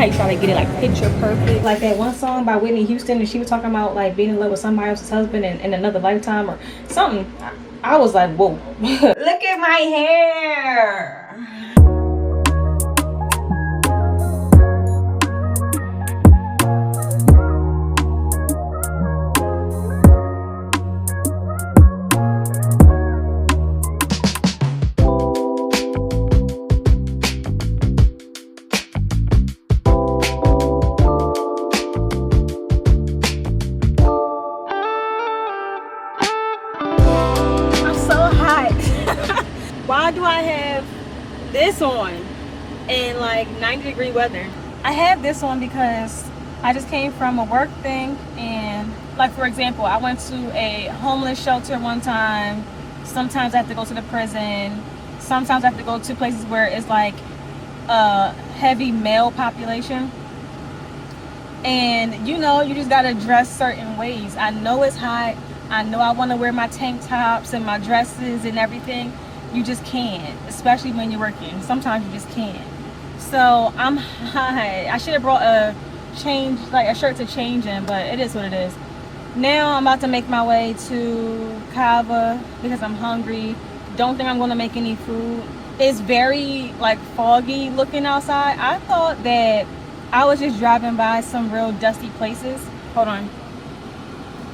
how you try to get it like picture perfect. Like that one song by Whitney Houston, and she was talking about like being in love with somebody else's husband in another lifetime or something. I was like, whoa. Look at my hair. Why do I have this on in like 90-degree weather? I have this on because I just came from a work thing, and like for example, I went to a homeless shelter one time. Sometimes I have to go to the prison. Sometimes I have to go to places where it's like a heavy male population. And you know, you just gotta dress certain ways. I know it's hot. I know I want to wear my tank tops and my dresses and everything. You just can't, especially when you're working. Sometimes you just can't. So I'm hot. I should have brought a shirt to change in, but it is what it is. Now I'm about to make my way to Kava because I'm hungry. Don't think I'm gonna make any food. It's very like foggy looking outside. I thought that I was just driving by some real dusty places. Hold on.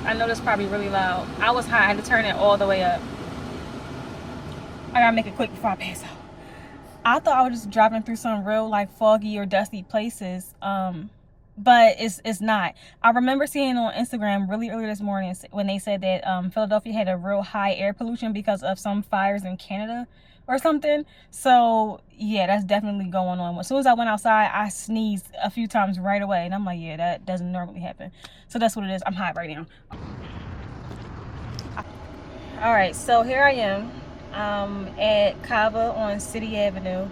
I know that's probably really loud. I was high. I had to turn it all the way up. I gotta make it quick before I pass out. I thought I was just driving through some real like foggy or dusty places, but it's not. I remember seeing on Instagram really early this morning when they said that Philadelphia had a real high air pollution because of some fires in Canada or something. So yeah, that's definitely going on. As soon as I went outside, I sneezed a few times right away, and I'm like, yeah, that doesn't normally happen. So that's what it is. I'm hot right now. All right, so here I am. At Kava on City Avenue.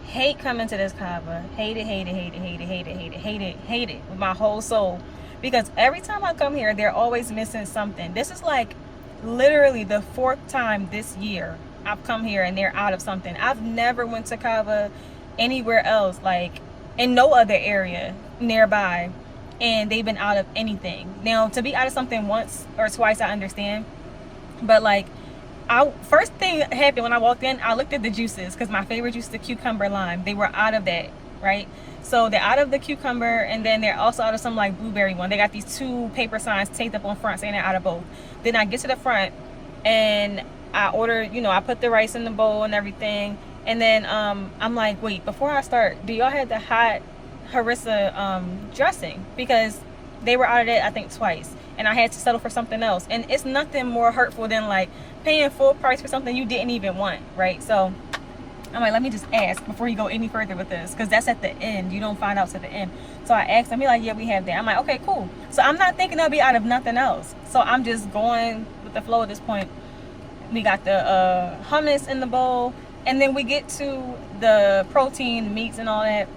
Hate coming to this Kava. Hate it with my whole soul, because every time I come here they're always missing something. This is like literally the 4th time this year I've come here and they're out of something. I've never went to Kava anywhere else, like in no other area nearby, and they've been out of anything. Now to be out of something once or twice I understand, but like first thing that happened when I walked in, I looked at the juices because my favorite juice is the cucumber lime. They were out of that, right? So they're out of the cucumber, and then they're also out of some like blueberry one. They got these 2 paper signs taped up on front saying they're out of both. Then I get to the front and I order, you know, I put the rice in the bowl and everything, and then I'm like, wait, before I start, do y'all have the hot harissa dressing? Because they were out of that I think twice, and I had to settle for something else. And it's nothing more hurtful than like paying full price for something you didn't even want, right? So I'm like, let me just ask before you go any further with this, because that's at the end. You don't find out to the end. So I asked them, be like, yeah, we have that. I'm like, okay, cool. So I'm not thinking they'll be out of nothing else. So I'm just going with the flow at this point. We got the hummus in the bowl, and then we get to the protein, meats and all that,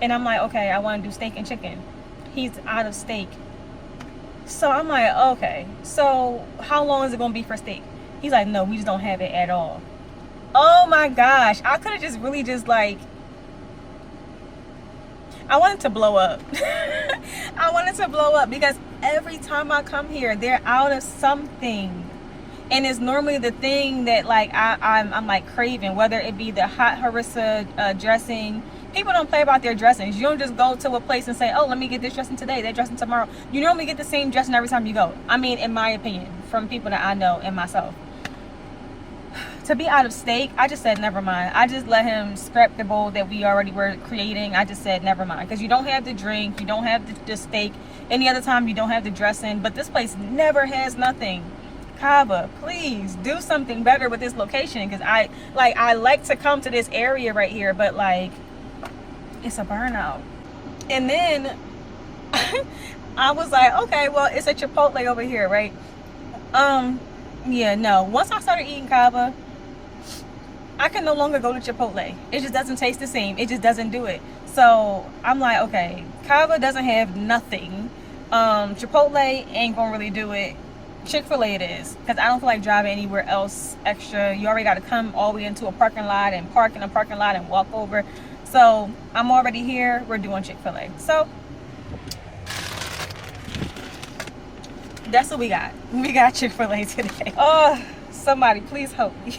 and I'm like, okay, I want to do steak and chicken. He's out of steak. So I'm like, okay, so how long is it gonna be for steak? He's like, no, we just don't have it at all. Oh my gosh, I could have just really just like, I wanted to blow up. I wanted to blow up because every time I come here, they're out of something. And it's normally the thing that like I'm like craving, whether it be the hot harissa dressing. People don't play about their dressings. You don't just go to a place and say, oh, let me get this dressing today, that dressing tomorrow. You normally get the same dressing every time you go. I mean, in my opinion, from people that I know and myself. To be out of steak, I just said never mind. I just let him scrap the bowl that we already were creating. I just said never mind, because you don't have the drink, you don't have the steak. Any other time you don't have the dressing, but this place never has nothing. Kava, please do something better with this location, because I like to come to this area right here, but like it's a burnout. And then I was like, okay, well, it's a Chipotle over here, right? Yeah, no. Once I started eating Kava, I can no longer go to Chipotle. It just doesn't taste the same. It just doesn't do it. So I'm like, okay, Kava doesn't have nothing. Chipotle ain't gonna really do it. Chick-fil-A it is, because I don't feel like driving anywhere else extra. You already got to come all the way into a parking lot and park in a parking lot and walk over. So So I'm already here. We're doing Chick-fil-A. So that's what we got. We got Chick-fil-A today. Oh, somebody please help me.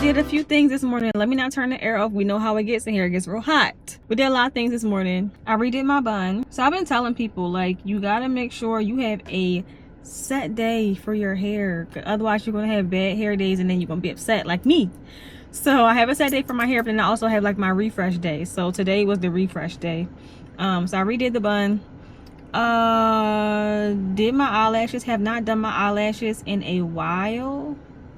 Did a few things this morning. Let me not turn the air off. We know how it gets in here. It gets real hot. We did a lot of things this morning. I redid my bun. So I've been telling people, like, you gotta make sure you have a set day for your hair. Otherwise, you're gonna have bad hair days and then you're gonna be upset like me. So I have a set day for my hair, but then I also have like my refresh day. So today was the refresh day. So I redid the bun. Did my eyelashes. Have not done my eyelashes in a while.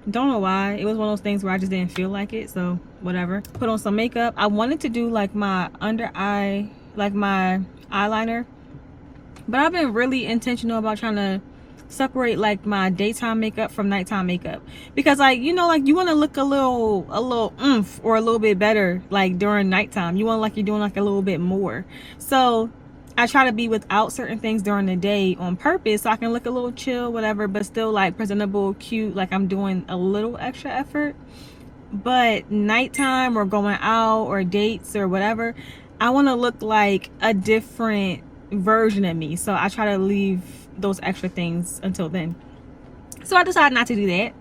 Don't know why. It was one of those things where I just didn't feel like it, so whatever. Put on some makeup. I wanted to do like my under eye, like my eyeliner, but I've been really intentional about trying to separate like my daytime makeup from nighttime makeup, because like, you know, like you want to look a little oomph or a little bit better like during nighttime. You want like you're doing like a little bit more. So I try to be without certain things during the day on purpose so I can look a little chill, whatever, but still like presentable, cute, like I'm doing a little extra effort. But nighttime or going out or dates or whatever, I want to look like a different version of me. So I try to leave those extra things until then. So I decided not to do that.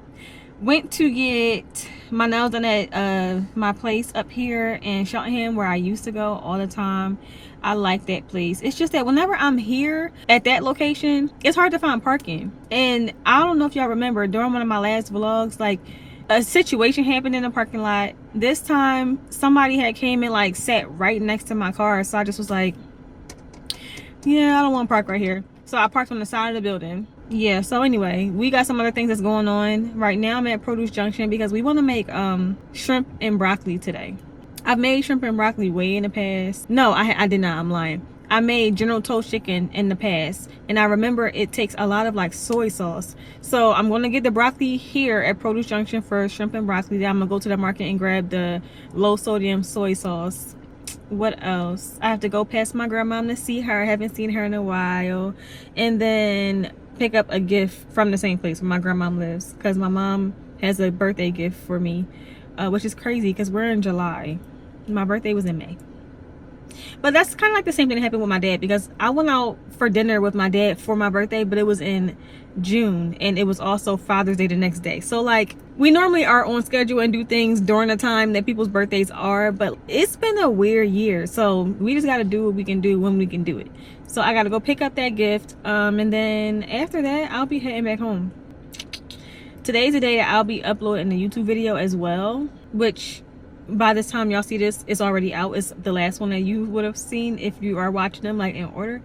Went to get my nails done at my place up here in Cheltenham, where I used to go all the time. I like that place. It's just that whenever I'm here at that location, it's hard to find parking. And I don't know if y'all remember, during one of my last vlogs, like a situation happened in the parking lot. This time somebody had came and like sat right next to my car. So I just was like, yeah, I don't want to park right here. So I parked on the side of the building. Yeah, so anyway, we got some other things that's going on. Right now I'm at Produce Junction because we want to make shrimp and broccoli today. I've made shrimp and broccoli way in the past. No, I did not. I'm lying. I made General Toast chicken in the past, and I remember it takes a lot of like soy sauce. So I'm going to get the broccoli here at Produce Junction for shrimp and broccoli. Then I'm going to go to the market and grab the low sodium soy sauce. What else? I have to go past my grandmom to see her. I haven't seen her in a while. And then pick up a gift from the same place where my grandmom lives, because my mom has a birthday gift for me, which is crazy because we're in July. My birthday was in May. But that's kind of like the same thing that happened with my dad, because I went out for dinner with my dad for my birthday, but it was in June, and it was also Father's Day the next day. So like, we normally are on schedule and do things during the time that people's birthdays are, but it's been a weird year, so we just got to do what we can do when we can do it. So I got to go pick up that gift, and then after that I'll be heading back home. Today's the day that I'll be uploading a YouTube video as well, which by this time y'all see this, it's already out. It's the last one that you would have seen if you are watching them like in order.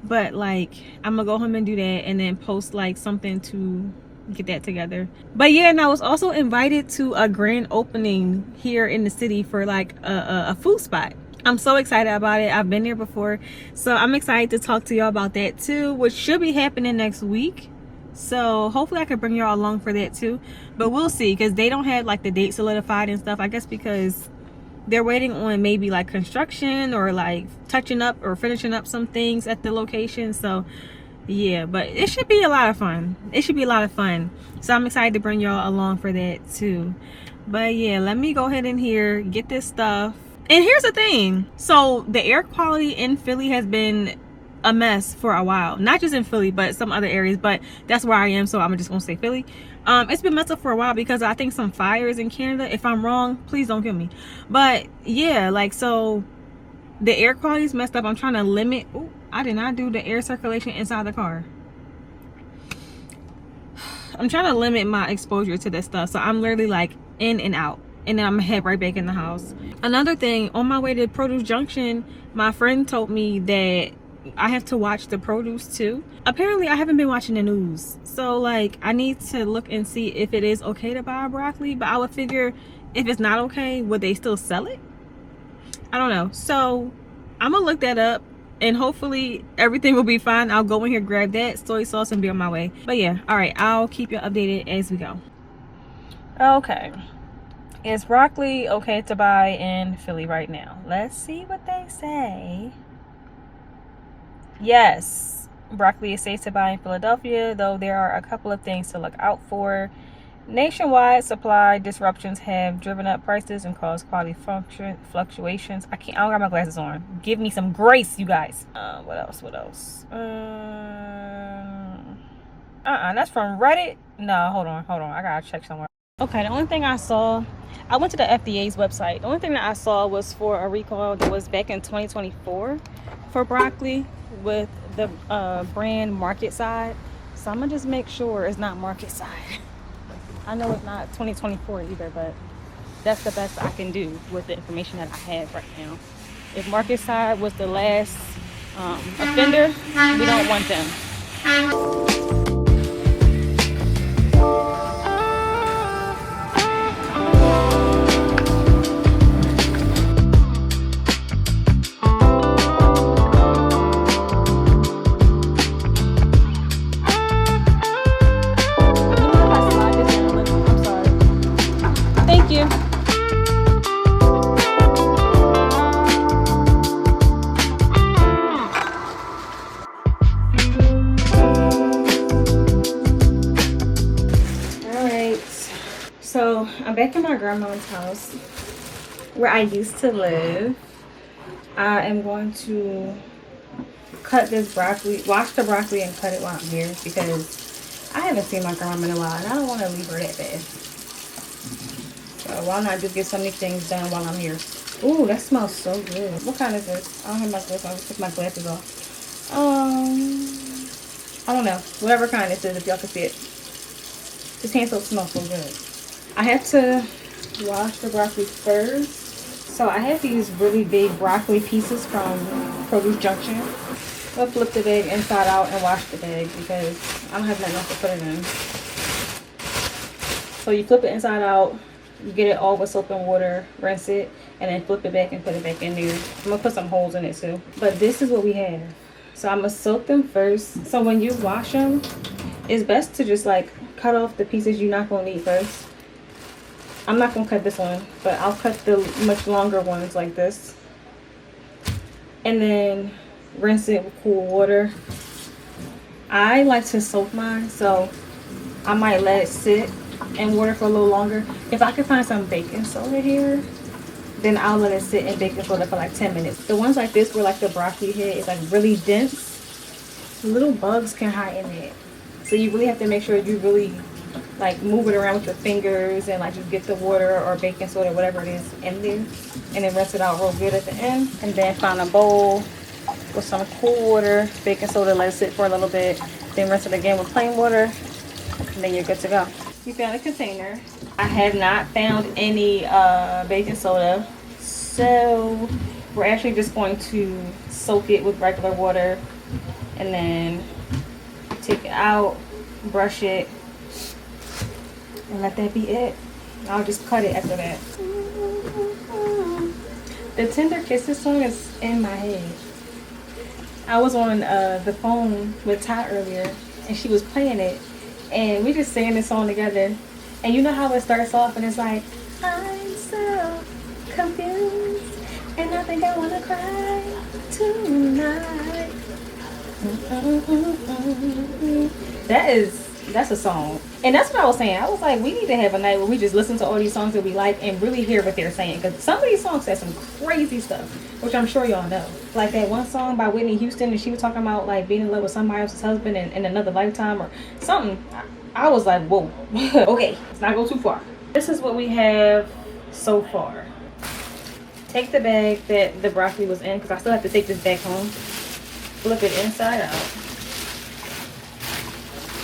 But like, I'm gonna go home and do that, and then post like something to get that together. But yeah, and I was also invited to a grand opening here in the city for like a food spot. I'm so excited about it. I've been there before, so I'm excited to talk to y'all about that too, which should be happening next week. So hopefully I can bring y'all along for that too, but we'll see, because they don't have like the date solidified and stuff. I guess because they're waiting on maybe like construction or like touching up or finishing up some things at the location. So yeah, but it should be a lot of fun. It should be a lot of fun. So I'm excited to bring y'all along for that too. But yeah, let me go ahead in here, get this stuff. And here's the thing, so the air quality in Philly has been a mess for a while, not just in Philly but some other areas, but that's where I am, so I'm just gonna say Philly. It's been messed up for a while because I think some fires in Canada. If I'm wrong, please don't kill me. But yeah, like, so the air quality is messed up. I'm trying to limit. Ooh, I did not do the air circulation inside the car. I'm trying to limit my exposure to this stuff, so I'm literally like in and out, and then I'm gonna head right back in the house. Another thing, on my way to Produce Junction, my friend told me that I have to watch the produce too. Apparently I haven't been watching the news, so like, I need to look and see if it is okay to buy broccoli. But I would figure if it's not okay, would they still sell it? I don't know. So I'm gonna look that up, and hopefully everything will be fine. I'll go in here, grab that soy sauce, and be on my way. But yeah, all right, I'll keep you updated as we go. Okay, is broccoli okay to buy in Philly right now? Let's see what they say. Yes, broccoli is safe to buy in Philadelphia, though there are a couple of things to look out for. Nationwide supply disruptions have driven up prices and caused quality fluctuations. I don't got my glasses on. Give me some grace, you guys. What else? That's from Reddit. No, hold on. I gotta check somewhere. Okay, the only thing I saw, I went to the FDA's website. The only thing that I saw was for a recall that was back in 2024 for broccoli with the brand Market Side. So I'm gonna just make sure it's not Market Side. I know it's not 2024 either, but that's the best I can do with the information that I have right now. If Market Side was the last offender, we don't want them. So I'm back in my grandma's house where I used to live. I am going to cut this broccoli, wash the broccoli and cut it while I'm here, because I haven't seen my grandma in a while and I don't want to leave her that bad. So why not just get some of these things done while I'm here? Ooh, that smells so good. What kind is this? I don't have my glasses on. I'll take my glasses off. I don't know. Whatever kind this is, if y'all can see it. This hand soap smells so good. I have to wash the broccoli first. So I have these really big broccoli pieces from Produce Junction. I'll flip the bag inside out and wash the bag because I don't have nothing else to put it in. So you flip it inside out, you get it all with soap and water, rinse it, and then flip it back and put it back in there. I'm gonna put some holes in it too. But this is what we have. So I'm gonna soak them first. So when you wash them, it's best to just like cut off the pieces you're not gonna need first. I'm not gonna cut this one, but I'll cut the much longer ones like this. and then rinse it with cool water. I like to soak mine, so I might let it sit in water for a little longer. If I can find some baking soda here, then I'll let it sit in baking soda for like 10 minutes. The ones like this where like the broccoli head is like really dense, little bugs can hide in it. So you really have to make sure you really like move it around with your fingers and like just get the water or baking soda, whatever it is, in there, and then rinse it out real good at the end. And then find a bowl with some cool water, baking soda, let it sit for a little bit, then rinse it again with plain water, and then you're good to go. You found a container. I have not found any baking soda, so we're actually just going to soak it with regular water and then take it out, brush it, and let that be it. I'll just cut it after that. The Tender Kisses song is in my head. I was on the phone with Ty earlier, and she was playing it, and we just sang this song together. And you know how it starts off, and it's like, I'm so confused, and I think I wanna cry tonight. That's a song. And that's what I was saying. I was like, we need to have a night where we just listen to all these songs that we like and really hear what they're saying. Because some of these songs said some crazy stuff, which I'm sure y'all know. Like that one song by Whitney Houston, and she was talking about like being in love with somebody else's husband in another lifetime or something. I was like, whoa. Okay, let's not go too far. This is what we have so far. Take the bag that the broccoli was in, because I still have to take this back home. Flip it inside out.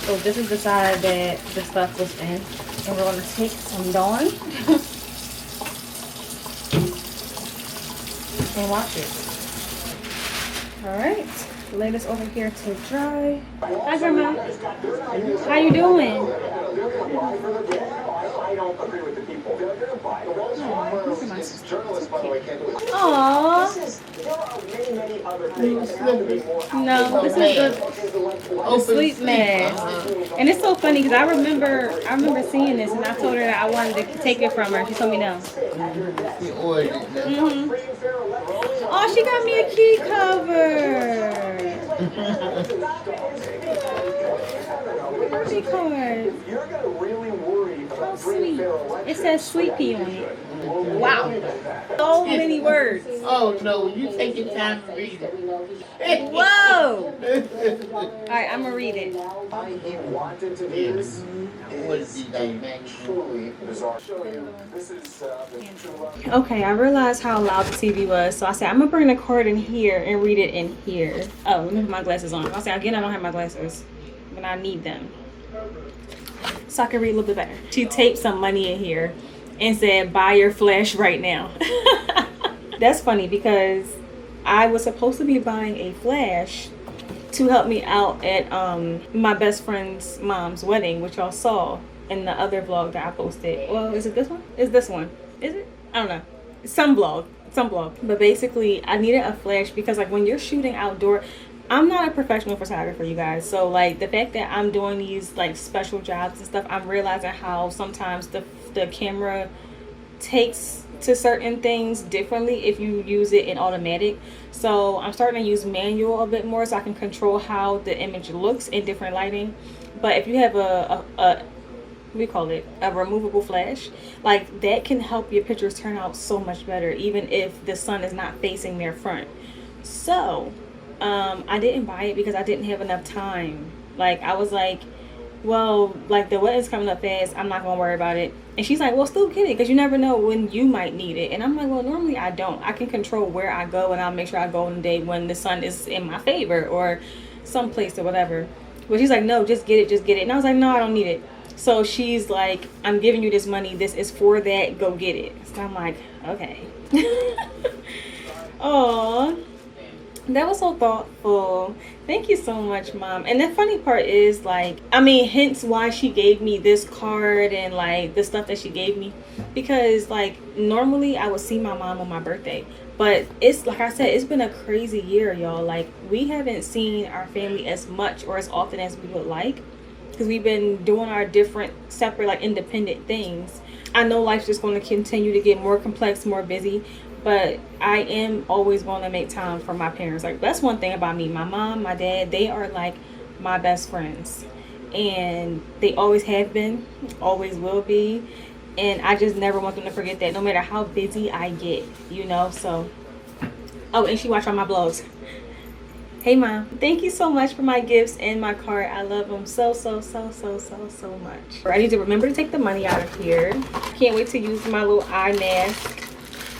So this is the side that the stuff was in. And we're going to take some Dawn and wash it. Alright, lay this over here to dry. Hi Grandma. How you doing? Aww. No, this is the sleep mask. And it's so funny because I remember seeing this, and I told her that I wanted to take it from her. She told me no. Oh, she got me a key cover. Birthday card. How sweet. It says Sweet Pea on it. Wow. So many words. Oh no, you take your time to read it. Whoa. Alright, I'm gonna read it. Okay, I realized how loud the TV was, so I said I'm gonna bring the card in here and read it in here. Oh, let me put my glasses on. I said again, I don't have my glasses, but I need them so I can read a little bit better. She taped some money in here and said, buy your flash right now. That's funny because I was supposed to be buying a flash to help me out at my best friend's mom's wedding, which y'all saw in the other vlog that I posted. Well, is it this one? Is this one? Is it? I don't know. Some vlog. But basically, I needed a flash because like when you're shooting outdoor, I'm not a professional photographer, you guys. So like the fact that I'm doing these like special jobs and stuff, I'm realizing how sometimes the camera takes to certain things differently if you use it in automatic. So I'm starting to use manual a bit more so I can control how the image looks in different lighting. But if you have a we call it a removable flash, like that can help your pictures turn out so much better even if the sun is not facing their front. So I didn't buy it because I didn't have enough time. Like I was like, well, like the wedding's coming up fast, I'm not gonna worry about it. And she's like, well, still get it because you never know when you might need it. And I'm like, well, normally I don't. I can control where I go, and I'll make sure I go on the day when the sun is in my favor or someplace or whatever. But she's like, no, just get it. And I was like, no, I don't need it. So she's like, I'm giving you this money, this is for that, go get it. So I'm like, okay. Oh, that was so thoughtful. Thank you so much, Mom. And the funny part is, like, I mean, hence why she gave me this card and like the stuff that she gave me, because like normally I would see my mom on my birthday, but it's like I said, it's been a crazy year, y'all. Like we haven't seen our family as much or as often as we would like because we've been doing our different separate like independent things. I know life's just going to continue to get more complex, more busy, but I am always going to make time for my parents. Like, that's one thing about me. My mom, my dad, they are like my best friends, and they always have been, always will be. And I just never want them to forget that, no matter how busy I get, you know. So, oh, and she watched all my vlogs. Hey mom, thank you so much for my gifts and my card. I love them so much. I need to remember to take the money out of here. Can't wait to use my little eye mask.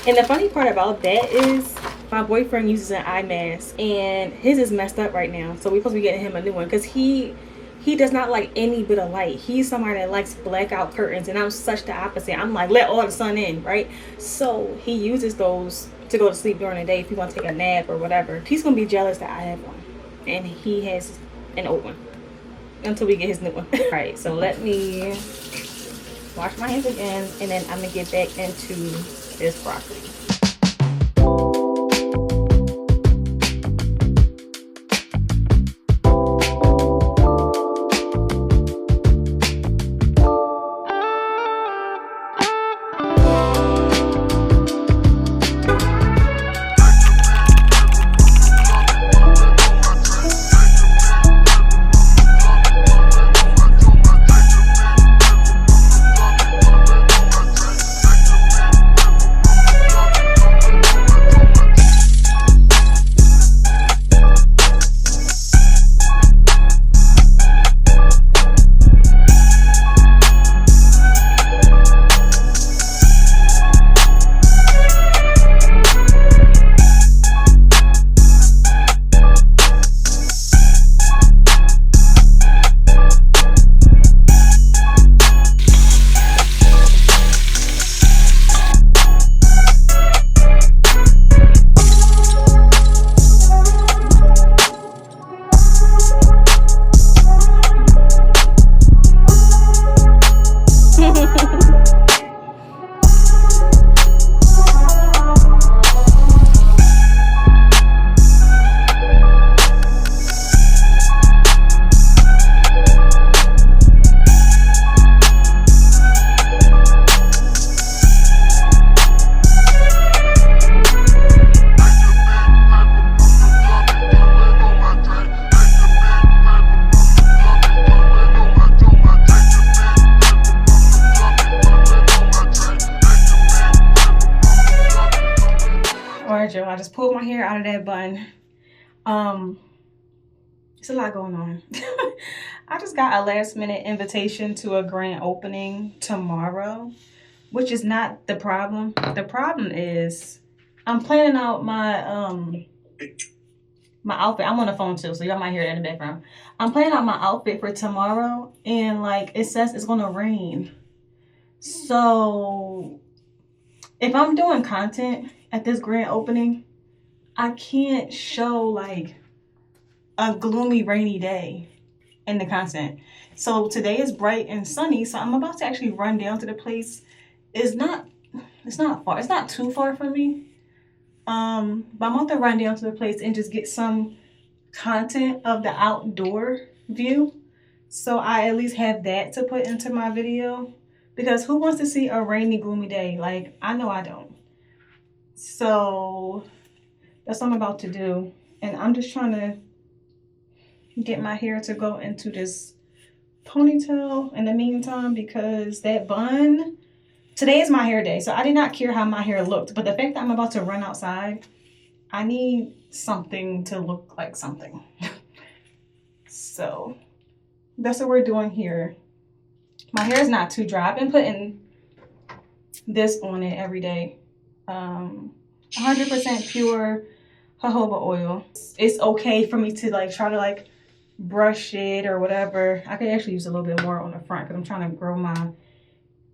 And the funny part about that is my boyfriend uses an eye mask and his is messed up right now. So we're supposed to be getting him a new one because he does not like any bit of light. He's somebody that likes blackout curtains, and I'm such the opposite. I'm like, let all the sun in, right? So he uses those to go to sleep during the day if he wants to take a nap or whatever. He's gonna be jealous that I have one and he has an old one until we get his new one. All right, so let me wash my hands again, and then I'm gonna get back into this broccoli. I just pulled my hair out of that bun. It's a lot going on. I just got a last minute invitation to a grand opening tomorrow, which is not the problem. The problem is I'm planning out my my outfit. I'm on the phone too, so y'all might hear that in the background. I'm planning out my outfit for tomorrow, and like it says it's gonna rain. So if I'm doing content at this grand opening, I can't show like a gloomy rainy day in the content. So today is bright and sunny, so I'm about to actually run down to the place. It's not far. It's not too far from me. But I'm about to run down to the place and just get some content of the outdoor view. So I at least have that to put into my video. Because who wants to see a rainy, gloomy day? Like, I know I don't. So that's what I'm about to do. And I'm just trying to get my hair to go into this ponytail in the meantime, because that bun, today is my hair day, so I did not care how my hair looked, but the fact that I'm about to run outside, I need something to look like something. So that's what we're doing here. My hair is not too dry. I've been putting this on it every day. 100% pure jojoba oil. It's okay for me to like try to like brush it or whatever. I could actually use a little bit more on the front because I'm trying to grow my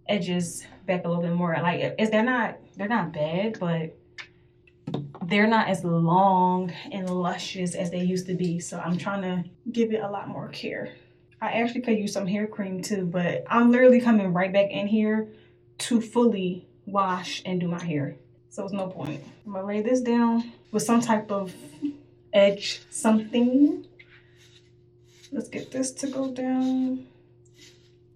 edges back a little bit more. Like they're not bad, but they're not as long and luscious as they used to be. So I'm trying to give it a lot more care. I actually could use some hair cream too, but I'm literally coming right back in here to fully wash and do my hair. So it's no point. I'm gonna lay this down with some type of edge something. Let's get this to go down.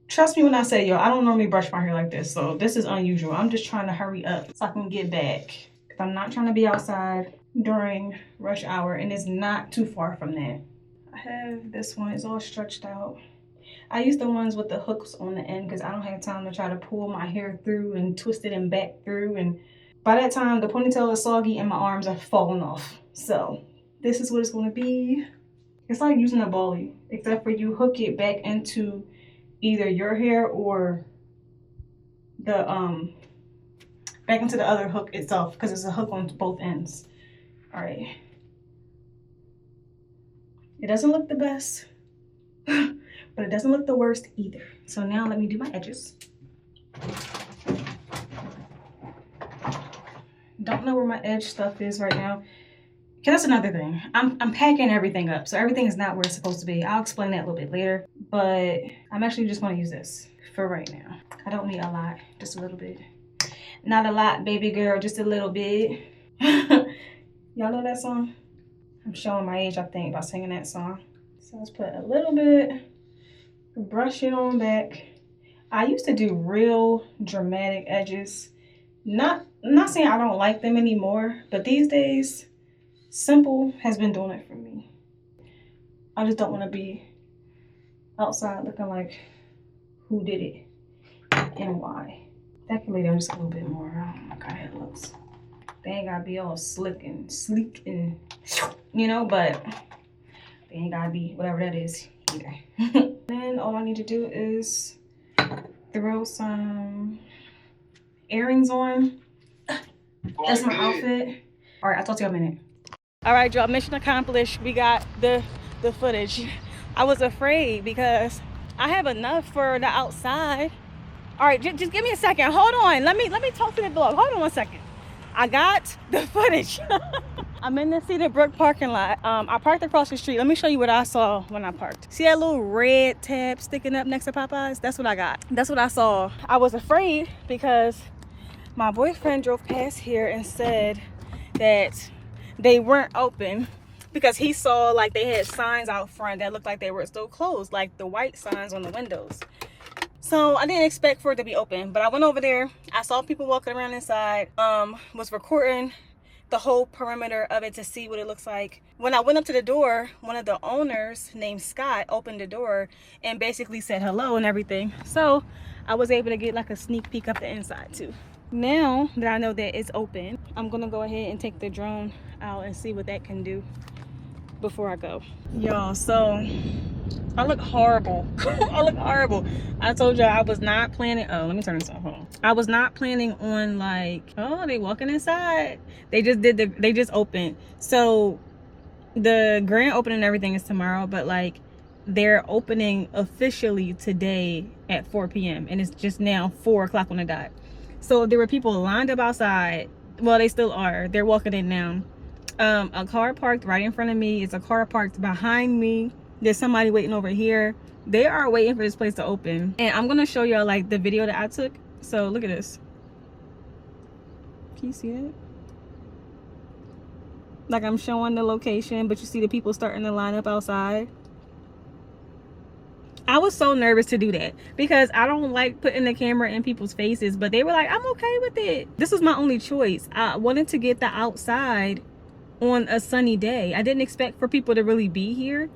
Trust me when I say, yo, I don't normally brush my hair like this, so this is unusual. I'm just trying to hurry up so I can get back. because I'm not trying to be outside during rush hour, and it's not too far from that. I have this one, it's all stretched out. I use the ones with the hooks on the end because I don't have time to try to pull my hair through and twist it and back through, and by that time the ponytail is soggy and my arms are falling off. So this is what it's going to be. It's like using a bully, except for you hook it back into either your hair or the back into the other hook itself, because it's a hook on both ends. All right, it doesn't look the best but it doesn't look the worst either. So now let me do my edges. Don't know where my edge stuff is right now. Okay, that's another thing. I'm packing everything up, so everything is not where it's supposed to be. I'll explain that a little bit later, but I'm actually just going to use this for right now. I don't need a lot, just a little bit. Not a lot, baby girl, just a little bit. Y'all know that song? I'm showing my age, I think, by singing that song. So let's put a little bit, brush it on back. I used to do real dramatic edges. Not saying I don't like them anymore, but these days, simple has been doing it for me. I just don't want to be outside looking like who did it and why. That can lay down just a little bit more. I don't like how it looks. They ain't gotta be all slick and sleek and, you know, but they ain't gotta be whatever that is either. Then all I need to do is throw some earrings on. That's my outfit. All right, I'll talk to you in a minute. All right, y'all, mission accomplished. We got the footage. I was afraid because I have enough for the outside. All right, just give me a second. Hold on. Let me talk to the vlog. Hold on 1 second. I got the footage. I'm in the Cedar Brook parking lot. I parked across the street. Let me show you what I saw when I parked. See that little red tab sticking up next to Popeyes? That's what I got. That's what I saw. I was afraid because my boyfriend drove past here and said that they weren't open because he saw like they had signs out front that looked like they were still closed, like the white signs on the windows. So I didn't expect for it to be open, but I went over there. I saw people walking around inside, was recording the whole perimeter of it to see what it looks like. When I went up to the door, one of the owners named Scott opened the door and basically said hello and everything. So I was able to get like a sneak peek up the inside too. Now that I know that it's open, I'm gonna go ahead and take the drone out and see what that can do before I go. Y'all, so I look horrible. I look horrible. I told y'all I was not planning. Oh, let me turn this off. Hold on. I was not planning on like, oh, they walking inside. They just opened. So the grand opening and everything is tomorrow, but like they're opening officially today at 4 p.m. and it's just now 4 o'clock on the dot. So there were people lined up outside. Well, they still are. They're walking in now. A car parked right in front of me. It's a car parked behind me. There's somebody waiting over here. They are waiting for this place to open. And I'm gonna show y'all like the video that I took. So look at this. Can you see it? Like I'm showing the location, but you see the people starting to line up outside. I was so nervous to do that because I don't like putting the camera in people's faces, but they were like, I'm okay with it. This was my only choice. I wanted to get the outside on a sunny day. I didn't expect for people to really be here,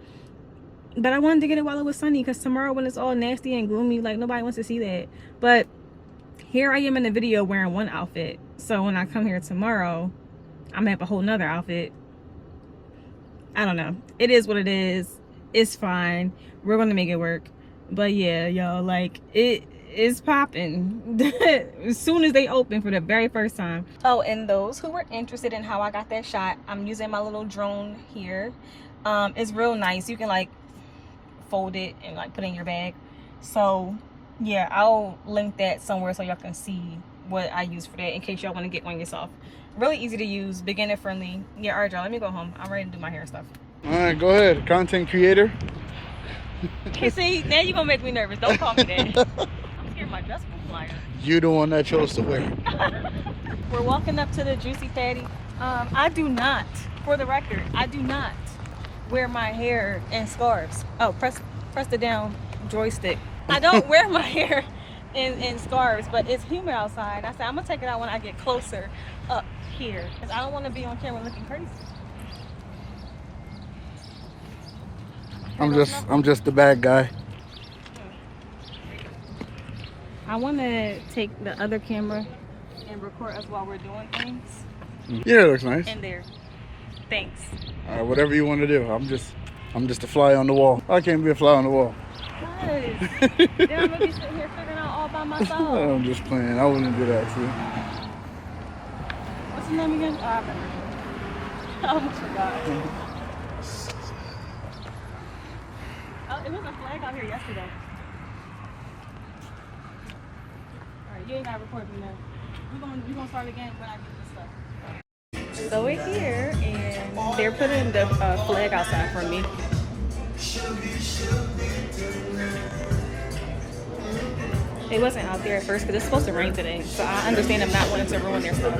but I wanted to get it while it was sunny because tomorrow when it's all nasty and gloomy, like nobody wants to see that. But here I am in the video wearing one outfit. So when I come here tomorrow, I'm gonna have a whole nother outfit. I don't know. It is what it is. It's fine. We're gonna make it work. But yeah, y'all, like it is popping as soon as they open for the very first time. Oh, and those who were interested in how I got that shot, I'm using my little drone here. It's real nice. You can like fold it and like put it in your bag. So yeah, I'll link that somewhere so y'all can see what I use for that in case y'all want to get one yourself. Really easy to use, beginner friendly. Yeah, all right, y'all, let me go home. I'm ready to do my hair stuff. All right, go ahead, content creator. You see, now you're gonna make me nervous. Don't call me that. I'm scared my dress will fly up. You're the one that chose to wear. We're walking up to the Juici Patty. I do not, for the record, I do not wear my hair in scarves. Oh, press the down joystick. I don't wear my hair in scarves, but it's humid outside. I said I'm gonna take it out when I get closer up here, because I don't want to be on camera looking crazy. I'm just the bad guy. I want to take the other camera and record us while we're doing things. Yeah, it looks nice. In there. Thanks. All right, whatever you want to do. I'm just a fly on the wall. I can't be a fly on the wall. Then I'm gonna be sitting here figuring out all by myself. I'm just playing. I wouldn't do that to you. What's his name again? Oh, I remember. I almost forgot. Oh, it was a flag out here yesterday. Alright, you ain't gotta record me now. We're gonna start again when I get this stuff. So we're here and they're putting the flag outside for me. It wasn't out there at first because it's supposed to rain today, so I understand them not wanting to ruin their stuff.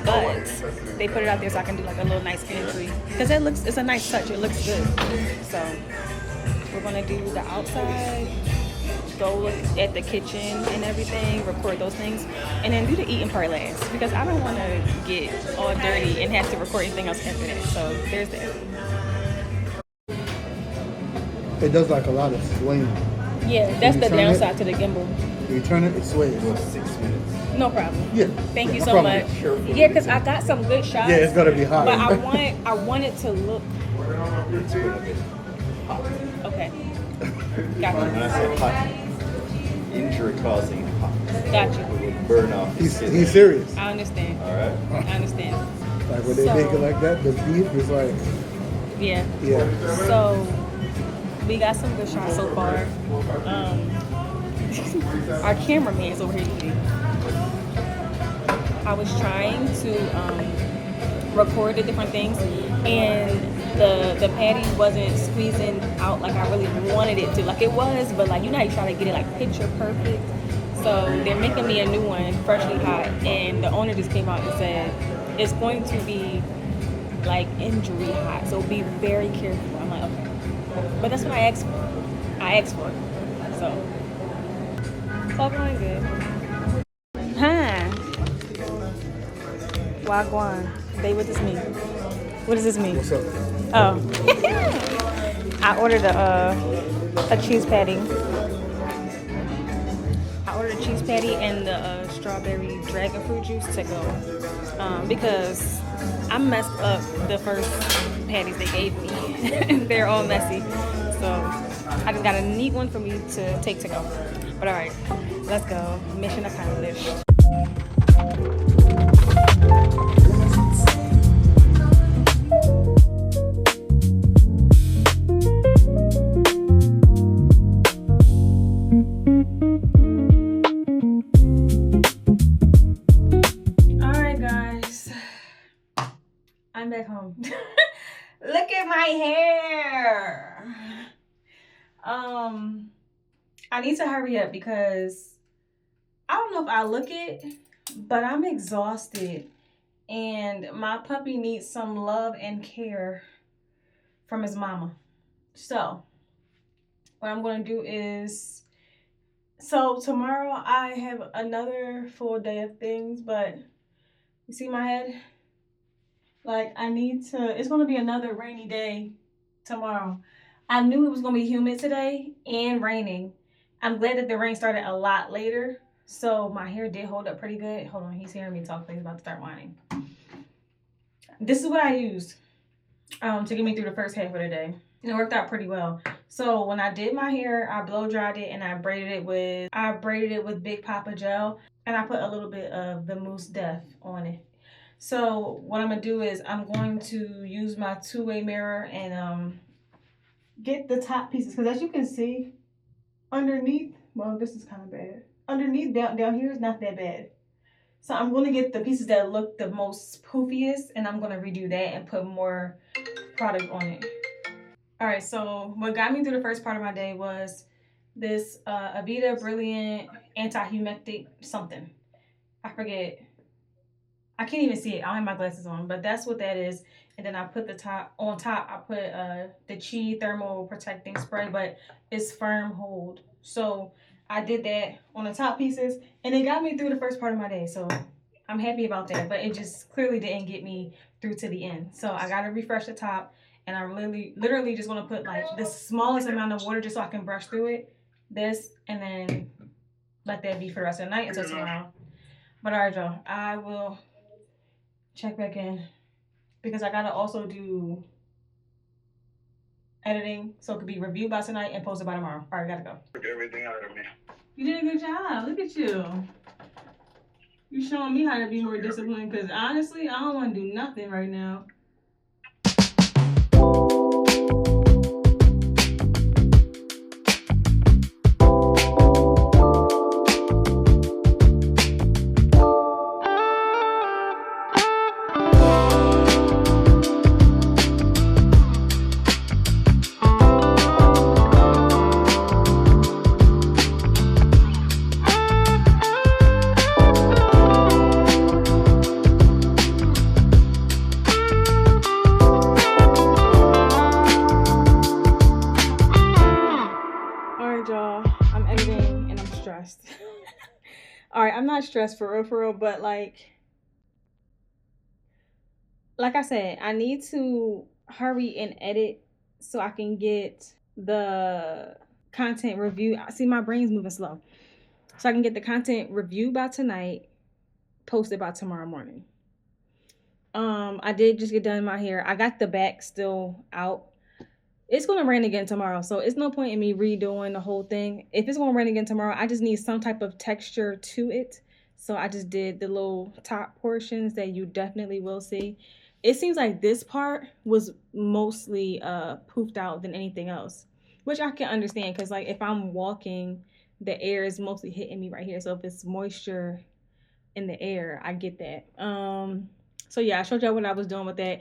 But they put it out there so I can do like a little nice skinny tree because it's a nice touch. It looks good. So we're gonna do the outside, go look at the kitchen and everything, record those things, and then do the eating part last because I don't want to get all dirty and have to record anything else after that. So there's that. It does like a lot of swing. Yeah, that's the downside to the gimbal. You turn it, it sways. 6 minutes. No problem. Yeah. Thank you no so problem. much. Sure. Yeah, because I got some good shots. Yeah, it's gonna be hot. But I want it to look. It's gonna be hot. Okay. When Got I say hot, injury causing hot. you. Got you. It will burn off. He's serious. I understand. All right. I understand. Like when they make it like that, the beef is like, Yeah. yeah. So we got some good shots so far. Our cameraman is over here eating. I was trying to record the different things, and the patty wasn't squeezing out like I really wanted it to. Like it was, but like you know how you try to get it like picture perfect. So they're making me a new one, freshly hot, and the owner just came out and said it's going to be like injury hot, so be very careful. I'm like, okay, but that's what I asked for. So it's all going good. Huh? Wagwan. They, what does this mean? What does this mean? What's up? Oh. I ordered a cheese patty. I ordered a cheese patty and the strawberry dragon fruit juice to go. Because I messed up the first patties they gave me. They're all messy. So I just got a neat one for me to take to go. But alright, let's go. Mission accomplished. Alright guys, I'm back home. Look at my hair. I need to hurry up because I don't know if I look it, but I'm exhausted and my puppy needs some love and care from his mama. So what I'm going to do is, so tomorrow I have another full day of things, but you see my head? Like I need to, it's going to be another rainy day tomorrow. I knew it was going to be humid today and raining. I'm glad that the rain started a lot later. So my hair did hold up pretty good. Hold on, he's hearing me talk. He's about to start whining. This is what I used to get me through the first half of the day. And it worked out pretty well. So when I did my hair, I blow dried it and I braided it with Big Papa gel. And I put a little bit of the Mousse Def on it. So what I'm going to do is I'm going to use my two-way mirror and get the top pieces. Because as you can see, underneath, well, this is kind of bad. Underneath, down here is not that bad. So I'm going to get the pieces that look the most poofiest, and I'm going to redo that and put more product on it. All right, so what got me through the first part of my day was this Aveda Brilliant Anti-Humectic something. I forget. I can't even see it. I don't have my glasses on, but that's what that is. And then I put the top, on top, I put the Chi Thermal Protecting Spray, but it's firm hold. So I did that on the top pieces, and it got me through the first part of my day. So I'm happy about that, but it just clearly didn't get me through to the end. So I gotta refresh the top, and I'm literally just gonna put like the smallest amount of water just so I can brush through it. This, and then let that be for the rest of the night until tomorrow. But all right, y'all, I will check back in because I gotta also do editing so it could be reviewed by tonight and posted by tomorrow. All right, gotta go. Took everything out of me. You did a good job. Look at you. You showing me how to be more disciplined because honestly, I don't want to do nothing right now. All right, I'm not stressed for real, but like I said, I need to hurry and edit so I can get the content review. See, my brain's moving slow. So I can get the content reviewed by tonight, posted by tomorrow morning. I did just get done my hair. I got the back still out. It's going to rain again tomorrow, so it's no point in me redoing the whole thing. If it's going to rain again tomorrow, I just need some type of texture to it. So I just did the little top portions that you definitely will see. It seems like this part was mostly poofed out than anything else, which I can understand because like if I'm walking, the air is mostly hitting me right here. So if it's moisture in the air, I get that. So yeah, I showed y'all what I was doing with that.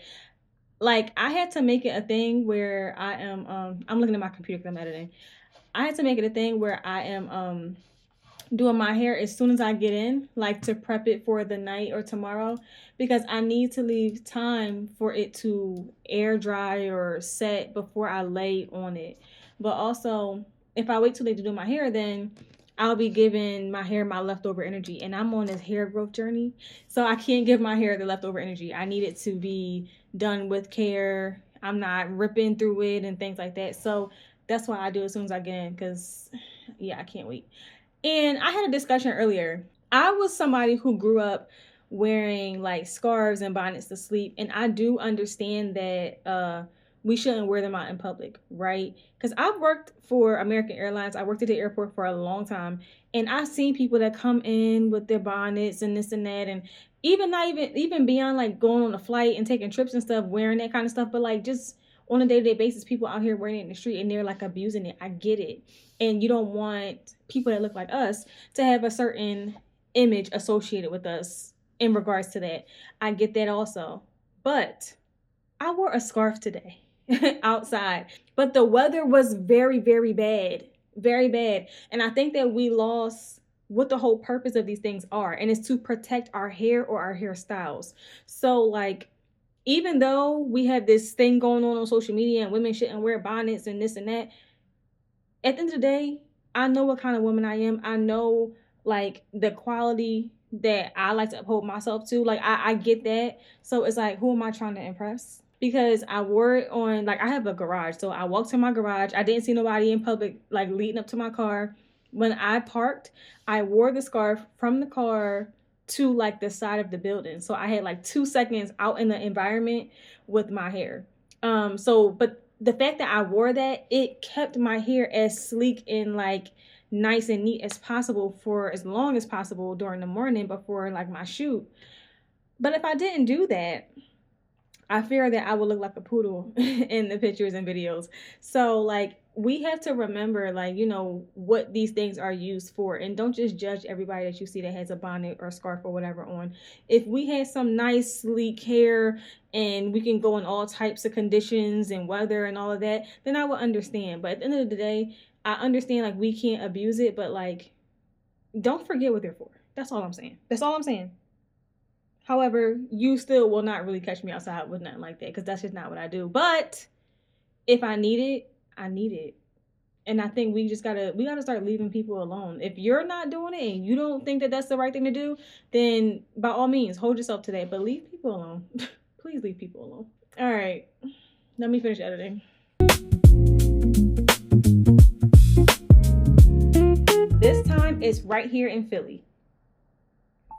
Like I had to make it a thing where I am I'm looking at my computer because I'm editing. I had to make it a thing where I am doing my hair as soon as I get in, like to prep it for the night or tomorrow, because I need to leave time for it to air dry or set before I lay on it. But also, if I wait too late to do my hair, then I'll be giving my hair my leftover energy, and I'm on this hair growth journey, so I can't give my hair the leftover energy. I need it to be done with care. I'm not ripping through it and things like that. So that's why I do it as soon as I get in, because yeah, I can't wait. And I had a discussion earlier. I was somebody who grew up wearing like scarves and bonnets to sleep, and I do understand that we shouldn't wear them out in public, right? Because I've worked for American Airlines. I worked at the airport for a long time, and I've seen people that come in with their bonnets and this and that, and even beyond like going on a flight and taking trips and stuff, wearing that kind of stuff, but like just on a day-to-day basis, people out here wearing it in the street and they're like abusing it. I get it. And you don't want people that look like us to have a certain image associated with us in regards to that. I get that also. But I wore a scarf today outside. But the weather was very, very bad. Very bad. And I think that we lost what the whole purpose of these things are. And it's to protect our hair or our hairstyles. So like, even though we have this thing going on social media and women shouldn't wear bonnets and this and that, at the end of the day, I know what kind of woman I am. I know like the quality that I like to uphold myself to. Like I get that. So it's like, who am I trying to impress? Because I wore it on, like I have a garage. So I walked to my garage. I didn't see nobody in public, like leading up to my car. When I parked, I wore the scarf from the car to like the side of the building. So I had like 2 seconds out in the environment with my hair. But the fact that I wore that, it kept my hair as sleek and like nice and neat as possible for as long as possible during the morning before like my shoot. But if I didn't do that, I fear that I would look like a poodle in the pictures and videos. So like we have to remember like, you know, what these things are used for, and don't just judge everybody that you see that has a bonnet or scarf or whatever on. If we had some nice sleek hair and we can go in all types of conditions and weather and all of that, then I would understand. But at the end of the day, I understand like we can't abuse it, but like don't forget what they're for. That's all I'm saying. That's all I'm saying. However, you still will not really catch me outside with nothing like that because that's just not what I do. But if I need it, I need it. And I think we gotta start leaving people alone. If you're not doing it and you don't think that that's the right thing to do, then by all means hold yourself to that. But leave people alone. Please leave people alone. All right, let me finish editing. This time it's right here in Philly.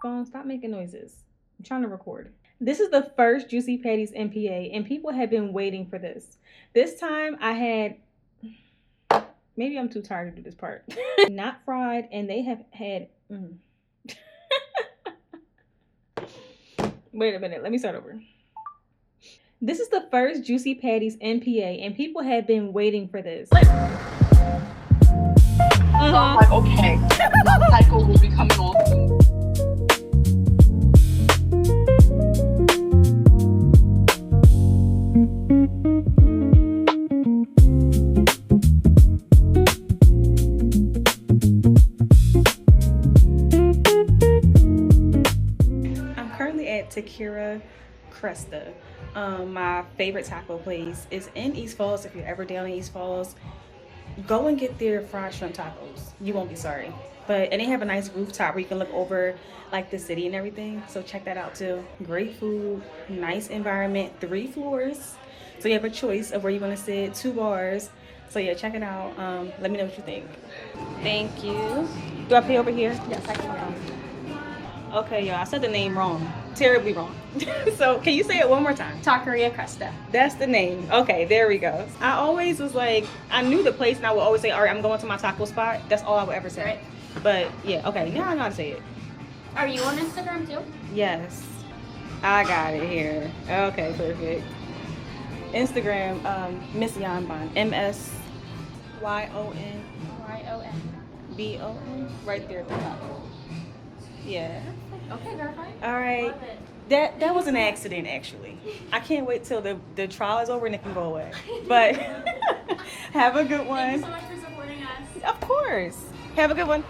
Phone, stop making noises. I'm trying to record. This is the first Juici Patties MPA, and people have been waiting for this. This time I had, maybe I'm too tired to do this part. Not fried, and they have had, Wait a minute, let me start over. This is the first Juici Patties MPA, and people have been waiting for this. So I'm like, okay, that cycle will be coming on soon. I'm currently at Tequila Cresta. My favorite taco place is in East Falls. If you're ever down in East Falls, go and get their fried shrimp tacos. You won't be sorry. And they have a nice rooftop where you can look over like the city and everything. So check that out too. Great food, nice environment, 3 floors. So you have a choice of where you want to sit, 2 bars. So yeah, check it out. Let me know what you think. Thank you. Do I pay over here? Yes, I can. Okay, y'all, I said the name wrong. Terribly wrong. So can you say it one more time? Taqueria Cresta. That's the name. Okay, there we go. I always was like, I knew the place and I would always say, all right, I'm going to my taco spot. That's all I would ever say. Right. But yeah, okay, now I know how to say it. Are you on Instagram too? Yes. I got it here. Okay, perfect. Instagram, MsYonBon. MsYonBon. YON. Right there at the top. Yeah. Okay, verified. All right. Love it. That was an accident, actually. I can't wait till the trial is over and it can go away. But have a good one. Thank you so much for supporting us. Of course. Have a good one.